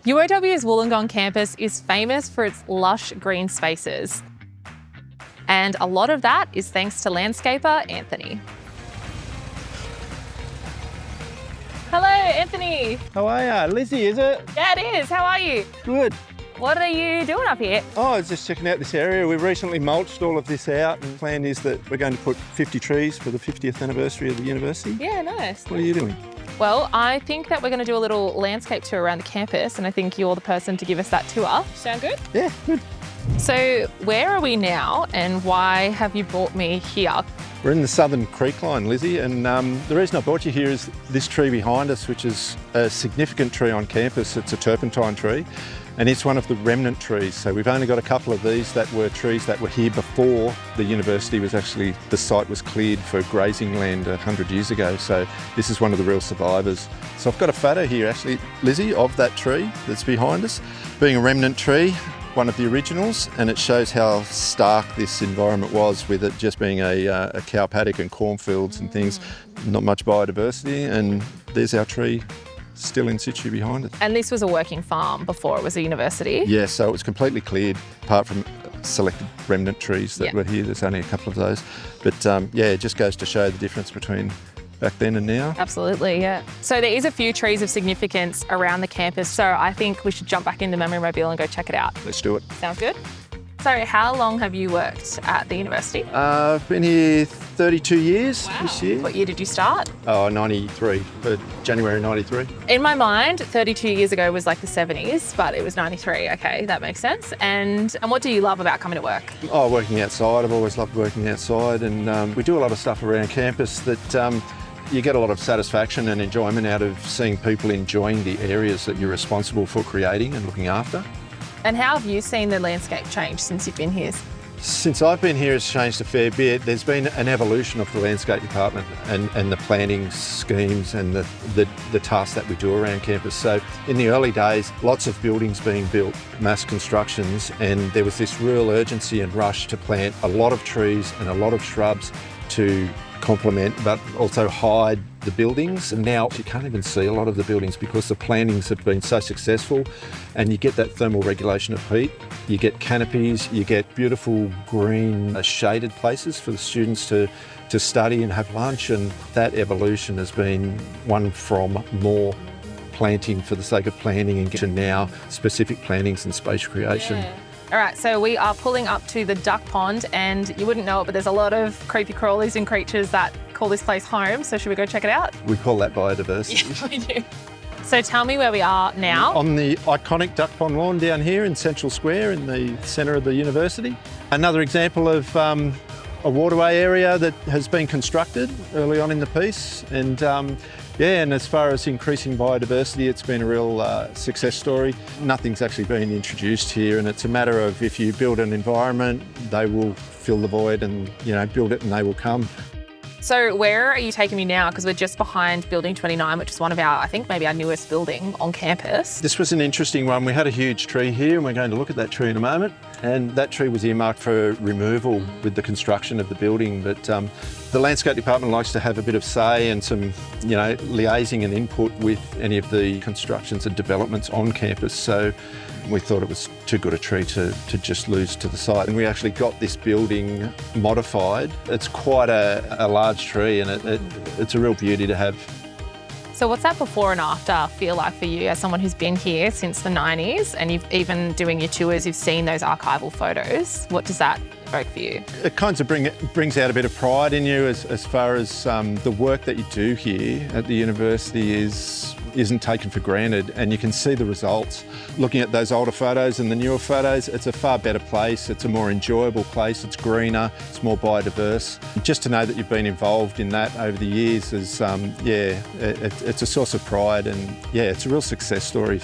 UOW's Wollongong campus is famous for its lush green spaces. And a lot of that is thanks to landscaper Anthony. Hello, Anthony. How are you? Lizzie, is it? Yeah, it is. How are you? Good. What are you doing up here? Oh, I was just checking out this area. We've recently mulched all of this out, and the plan is that we're going to put 50 trees for the 50th anniversary of the university. Yeah, nice. What are you doing? Well, I think that we're going to do a little landscape tour around the campus, and I think you're the person to give us that tour. Sound good? Yeah, good. So where are we now, and why have you brought me here? We're in the Southern Creek line, Lizzie, and the reason I brought you here is this tree behind us, which is a significant tree on campus. It's a turpentine tree, and it's one of the remnant trees. So we've only got a couple of these that were trees that were here before the university was actually, the site was cleared for grazing land 100 years ago. So this is one of the real survivors. So I've got a photo here actually, Lizzie, of that tree that's behind us. Being a remnant tree, one of the originals, and it shows how stark this environment was, with it just being a cow paddock and cornfields and things, not much biodiversity, and there's our tree still in situ behind it. And this was a working farm before it was a university? Yeah, so it was completely cleared, apart from selected remnant trees that were here. There's only a couple of those. But yeah, it just goes to show the difference between back then and now. Absolutely, yeah. So there is a few trees of significance around the campus, so I think we should jump back in the memory mobile and go check it out. Let's do it. Sound good? So how long have you worked at the university? I've been here 32 years this year. What year did you start? Oh, 93, January 93. In my mind, 32 years ago was like the 70s, but it was 93. Okay, that makes sense. And what do you love about coming to work? Oh, working outside. I've always loved working outside, and we do a lot of stuff around campus that you get a lot of satisfaction and enjoyment out of seeing people enjoying the areas that you're responsible for creating and looking after. And how have you seen the landscape change since you've been here? Since I've been here, it's changed a fair bit. There's been an evolution of the landscape department and the planning schemes and the tasks that we do around campus. So in the early days, lots of buildings being built, mass constructions, and there was this real urgency and rush to plant a lot of trees and a lot of shrubs to complement but also hide the buildings. And now you can't even see a lot of the buildings because the plantings have been so successful, and you get that thermal regulation of heat, you get canopies, you get beautiful green shaded places for the students to study and have lunch. And that evolution has been one from more planting for the sake of planting and to now specific plantings and space creation. Yeah. All right, so we are pulling up to the duck pond, and you wouldn't know it, but there's a lot of creepy crawlies and creatures that call this place home. So should we go check it out? We call that biodiversity. Yeah, we do. So tell me where we are now. On the iconic duck pond lawn down here in Central Square in the centre of the university. Another example of a waterway area that has been constructed early on in the piece, and and as far as increasing biodiversity, it's been a real success story. Nothing's actually been introduced here, and it's a matter of if you build an environment, they will fill the void, and build it and they will come. So where are you taking me now? Because we're just behind Building 29, which is one of our, I think maybe our newest building on campus. This was an interesting one. We had a huge tree here, and we're going to look at that tree in a moment. And that tree was earmarked for removal with the construction of the building. But the landscape department likes to have a bit of say and some, liaising and input with any of the constructions and developments on campus. So we thought it was too good a tree to just lose to the site. And we actually got this building modified. It's quite a large tree, and it's a real beauty to have. So what's that before and after feel like for you as someone who's been here since the 90s, and you've even doing your tours, you've seen those archival photos? What does that evoke for you? It kind of brings out a bit of pride in you as far as the work that you do here at the university isn't taken for granted, and you can see the results. Looking at those older photos and the newer photos, it's a far better place, it's a more enjoyable place, it's greener, it's more biodiverse. Just to know that you've been involved in that over the years is, it's a source of pride, and it's a real success story.